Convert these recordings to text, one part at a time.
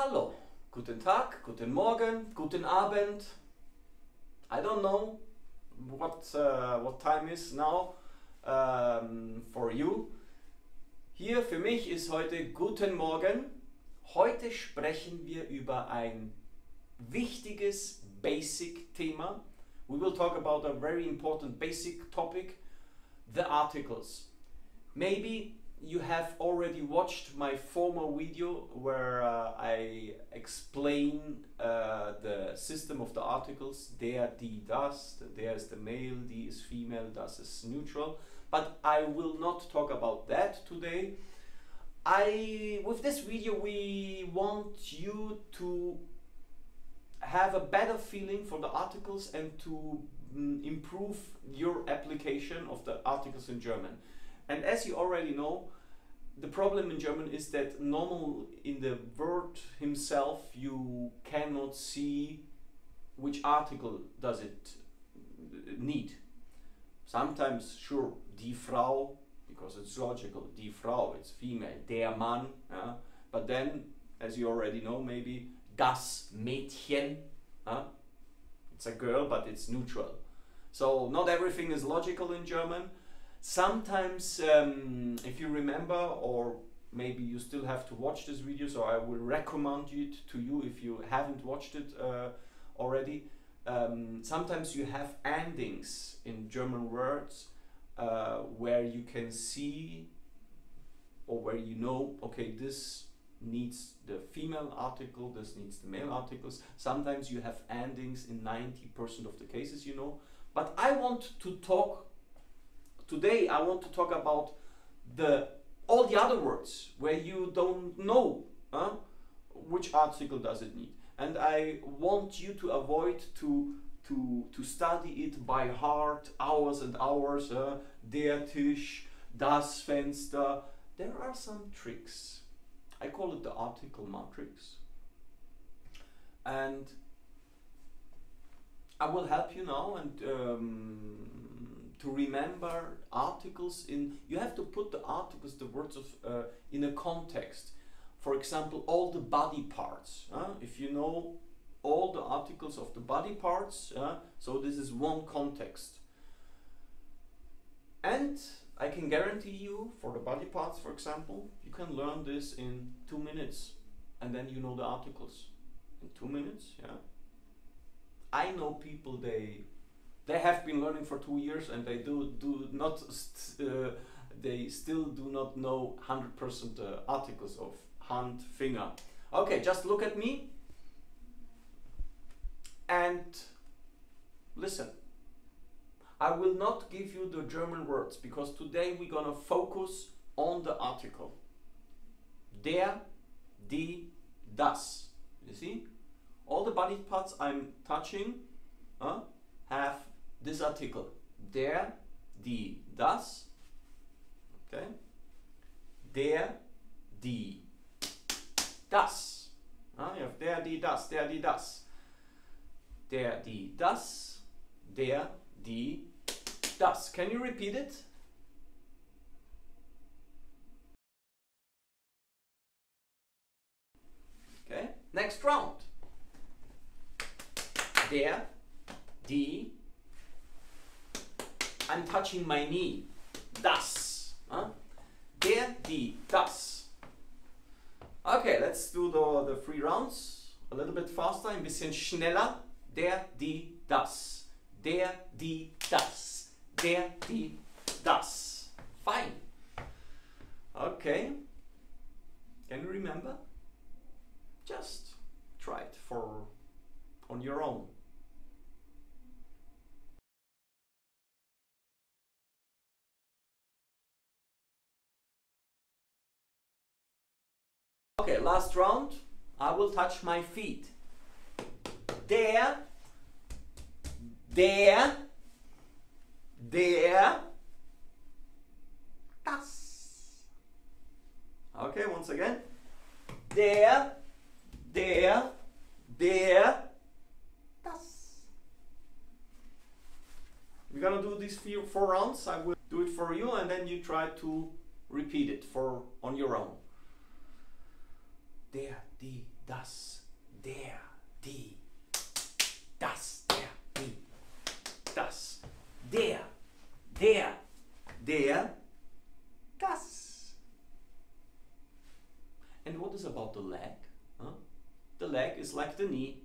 Hallo, guten Tag, guten Morgen, guten Abend. I don't know what time is now for you. Hier für mich ist heute Guten Morgen. Heute sprechen wir über ein wichtiges Basic-Thema. We will talk about a very important basic topic, the articles. Maybe you have already watched my former video where I explain the system of the articles. Der, die, das. Der is the male, die is female, das is neutral. But I will not talk about that today. With this video we want you to have a better feeling for the articles and to improve your application of the articles in German. And as you already know, the problem in German is that normal in the word himself you cannot see which article does it need. Sometimes, sure, die Frau, because it's logical, die Frau, it's female, der Mann, but then, as you already know, maybe das Mädchen, it's a girl, but it's neutral. So not everything is logical in German. Sometimes, if you remember, or maybe you still have to watch this video, so I will recommend it to you if you haven't watched it already. Sometimes you have endings in German words where you can see, or where you know, okay, this needs the female article, this needs the male articles. Sometimes you have endings in 90% of the cases, you know. But I want to talk today, I want to talk about all the other words where you don't know which article does it need. And I want you to avoid to study it by heart, hours and hours. Der Tisch, das Fenster. There are some tricks. I call it the Artikelmatrix. And I will help you now and to remember articles you have to put the articles, the words in a context. For example, all the body parts. If you know all the articles of the body parts, so this is one context. And I can guarantee you, for the body parts, for example, you can learn this in 2 minutes, and then you know the articles. In 2 minutes, I know people, they have been learning for 2 years and they they still do not know 100% articles of Hand, Finger. Okay, just look at me and listen. I will not give you the German words because today we're gonna focus on the article. Der, die, das. You see? All the body parts I'm touching have this article. Der, die, das. Okay. Der, die, das. You have der, die, das, der, die, das. Der, die, das. Der, die, das. Can you repeat it? Okay. Next round. Der, die. I'm touching my knee. Das. Der, die, das. Okay, let's do the 3 rounds. A little bit faster, ein bisschen schneller. Der, die, das. Der, die, das. Der, die, das. Fine. Okay. Can you remember? Just try it on your own. Okay, last round. I will touch my feet. Der, das. Okay, once again. Der, das. We're gonna do these 4 rounds. I will do it for you and then you try to repeat it on your own. Der, die, das, der, die, das, der, die, das, der, das. And what is about the leg? Huh? The leg is like the knee.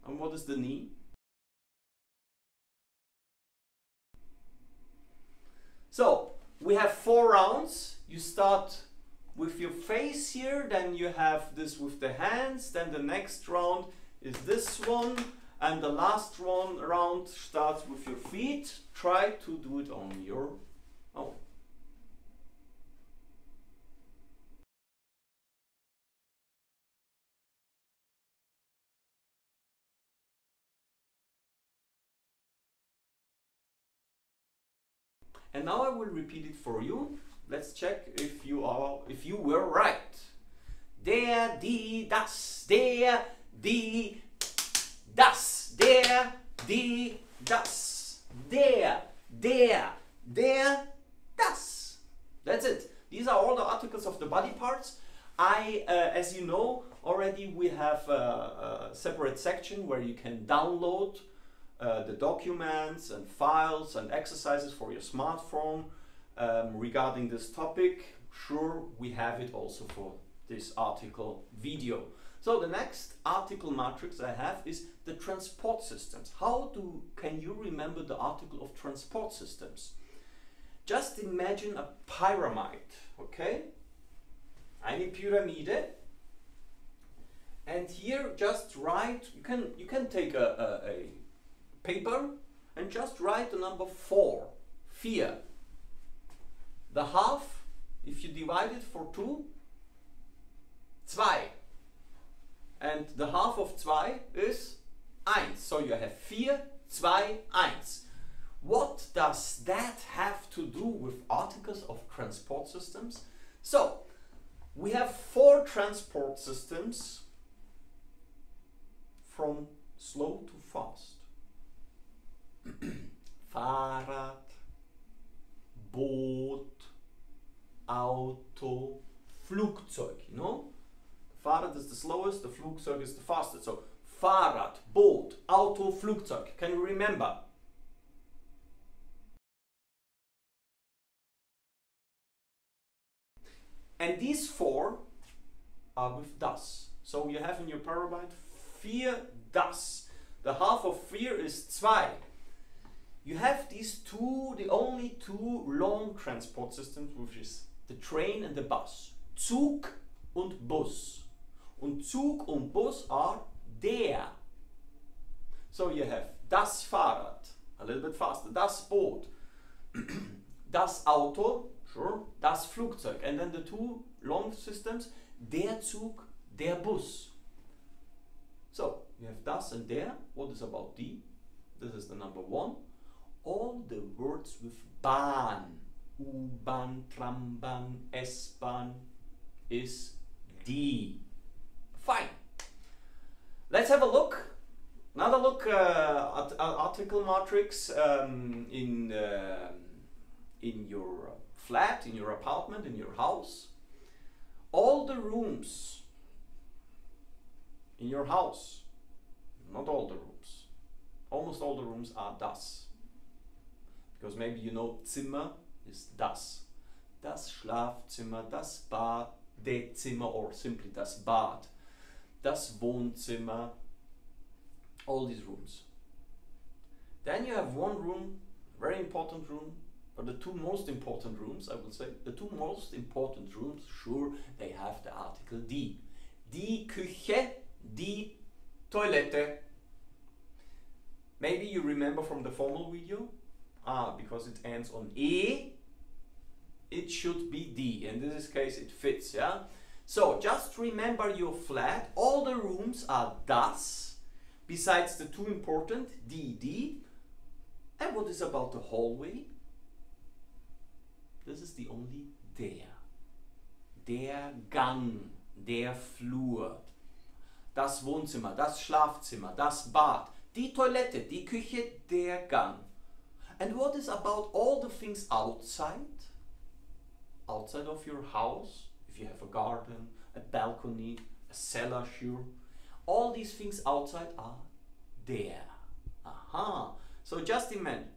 And what is the knee? So, we have 4 rounds. You start with your face here, then you have this with the hands, then the next round is this one, and the last round starts with your feet. Try to do it on your own. And now I will repeat it for you. Let's check if you were right. Der, die, das, der, die, das, der, die, das, der, das. That's it. These are all the articles of the body parts. As you know already, we have a separate section where you can download the documents and files and exercises for your smartphone regarding this topic. Sure, we have it also for this article video. So the next article matrix I have is the transport systems. How can you remember the article of transport systems? Just imagine a pyramid, okay? Eine Pyramide. And here just write, you can take a paper and just write the number 4. The half, if you divide it for 2, 2. And the half of 2 is 1. So you have 4, 2, 1. What does that have to do with articles of transport systems? So, we have 4 transport systems from slow to fast. Fahrrad, Boot, Auto, Flugzeug, you know? Fahrrad is the slowest, the Flugzeug is the fastest. So, Fahrrad, Boot, Auto, Flugzeug. Can you remember? And these 4 are with das. So you have in your pyramid 4 das. The half of 4 is 2. You have these 2, the only 2 long transport systems, which is the train and the bus. Zug und Bus. Und Zug und Bus are der. So you have das Fahrrad, a little bit faster, das Boot, das Auto, sure, das Flugzeug, and then the 2 long systems, der Zug, der Bus. So, you have das and der. What is about die? This is the number 1. All the words with Bahn, U-Bahn, Trambahn, S-Bahn is die. Fine. Let's have a look. Another look at Artikelmatrix in your flat, in your apartment, in your house. All the rooms in your house, not all the rooms, almost all the rooms are das. Because maybe you know Zimmer is das. Das Schlafzimmer, das Bad, de Zimmer, or simply das Bad. Das Wohnzimmer, all these rooms. Then you have one room, very important room, or the 2 most important rooms, I would say. The 2 most important rooms, sure, they have the article die. Die Küche, die Toilette. Maybe you remember from the formal video, because it ends on E, it should be die. In this case, it fits, yeah? So, just remember your flat. All the rooms are das, besides the 2 important, die. And what is about the hallway? This is the only der. Der Gang, der Flur. Das Wohnzimmer, das Schlafzimmer, das Bad, die Toilette, die Küche, der Gang. And what is about all the things outside? Outside of your house, if you have a garden, a balcony, a cellar, sure. All these things outside are there. Aha. So just imagine,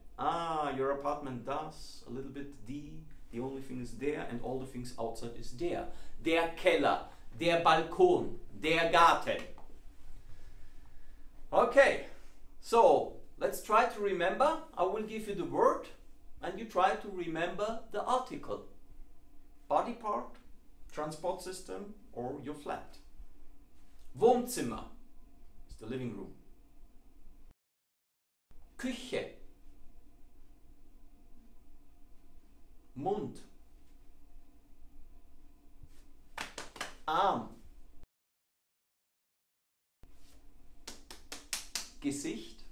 your apartment does a little bit the only thing is there and all the things outside is there. Der Keller, der Balkon, der Garten. Okay, so let's try to remember. I will give you the word and you try to remember the article. Body part, transport system or your flat. Wohnzimmer is the living room. Küche. Mund. Arm. Gesicht.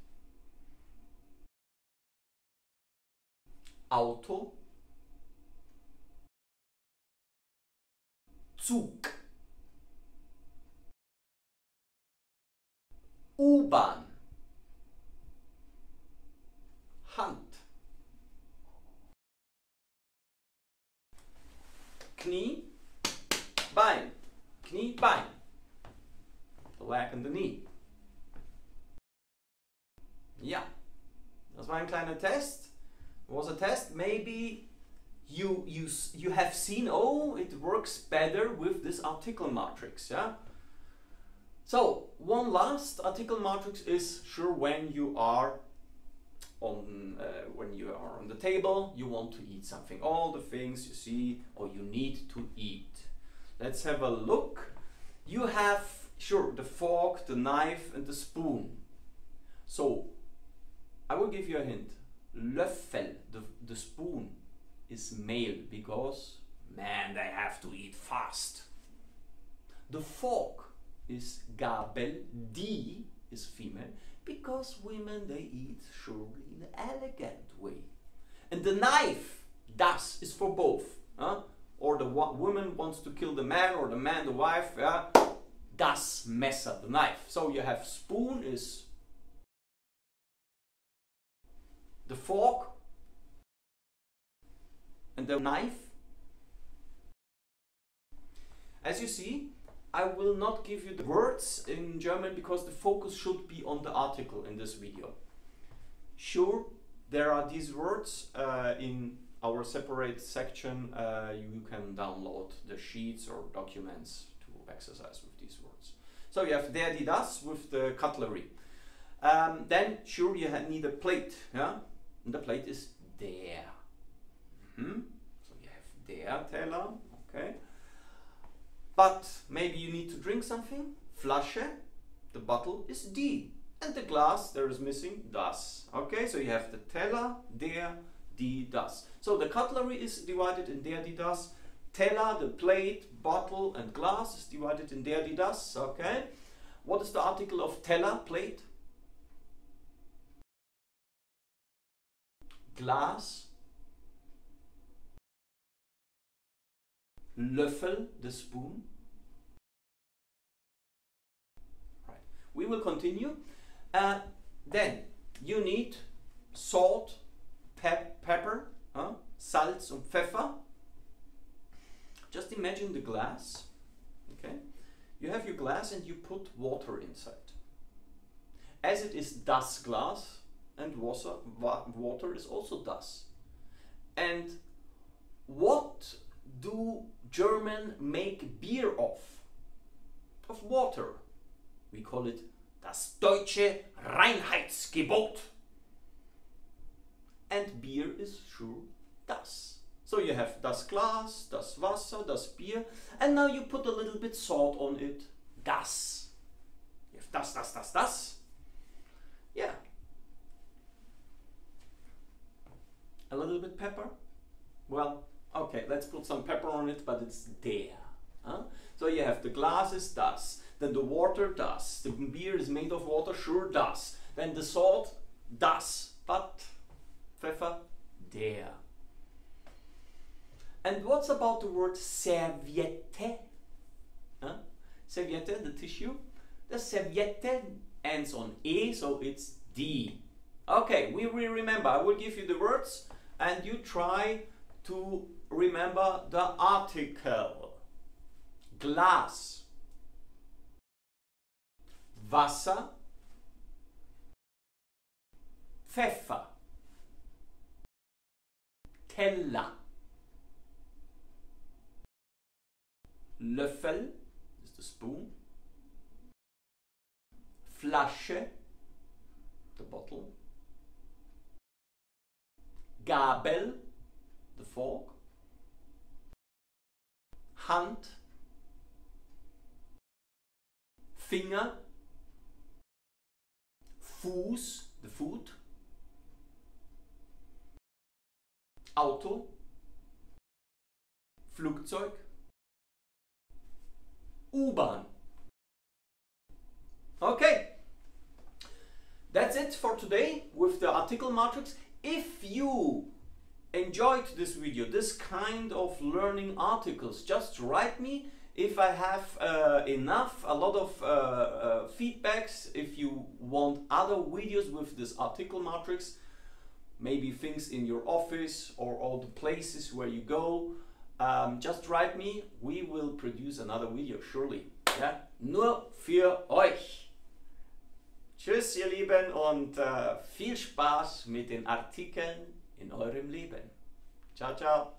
Auto. Zug. U-Bahn. Hand. Knie, Bein. Knie, Bein. The leg and the knee. Ja, das war ein kleiner Test. It was a test. Maybe you have seen, oh, it works better with this Artikelmatrix, yeah? So, one last Artikelmatrix is sure when you are on the table, you want to eat something. All the things you see or you need to eat. Let's have a look. You have, sure, the fork, the knife and the spoon. So, I will give you a hint. Löffel, the spoon, is male because, man, they have to eat fast. The fork is Gabel, die is female, because women, they eat surely in an elegant way. And the knife, das, is for both. Or the woman wants to kill the man, or the man the wife. Das Messer, the knife. So you have spoon is the fork, and the knife. As you see, I will not give you the words in German because the focus should be on the article in this video. Sure, there are these words in our separate section. You can download the sheets or documents to exercise with these words. So you have der, die, das with the cutlery. Then sure you need a plate, yeah? And the plate is der. So you have der Teller, okay? But maybe you need to drink something. Flasche, the bottle, is die. And the glass, there is missing das. Okay, so you have the Teller, der, die, das. So the cutlery is divided in der, die, das. Teller, the plate, bottle and glass is divided in der, die, das. Okay. What is the article of Teller, plate? Glass. Löffel, the spoon. Right. We will continue. Then you need salt, pepper, Salz und Pfeffer. Just imagine the glass. Okay. You have your glass and you put water inside. As it is das glass and water is also das. And what do German make beer of? Of water. We call it das deutsche Reinheitsgebot. And beer is sure das. So you have das Glas, das Wasser, das Bier, and now you put a little bit salt on it. Das. You have das. Yeah. A little bit pepper? Well, okay, let's put some pepper on it, but it's there. So you have the glass is das, then the water das, the beer is made of water, sure das, then the salt das, but Pfeffer der. And what's about the word Serviette? Serviette, the tissue. The Serviette ends on E, so it's die. Okay, we will remember. I will give you the words and you try to remember the article. Glass. Wasser, Pfeffer, Teller, Löffel, is the spoon, Flasche, the bottle, Gabel, the fork, Hand, Finger, Fuß, the foot, Auto, Flugzeug, U-Bahn. Okay, that's it for today with the article matrix. If you enjoyed this video, this kind of learning articles, just write me if I have a lot of feedbacks. If you want other videos with this article matrix, maybe things in your office or all the places where you go, just write me. We will produce another video, surely. Ja? Nur für euch. Tschüss, ihr Lieben, und viel Spaß mit den Artikeln in eurem Leben. Ciao, ciao.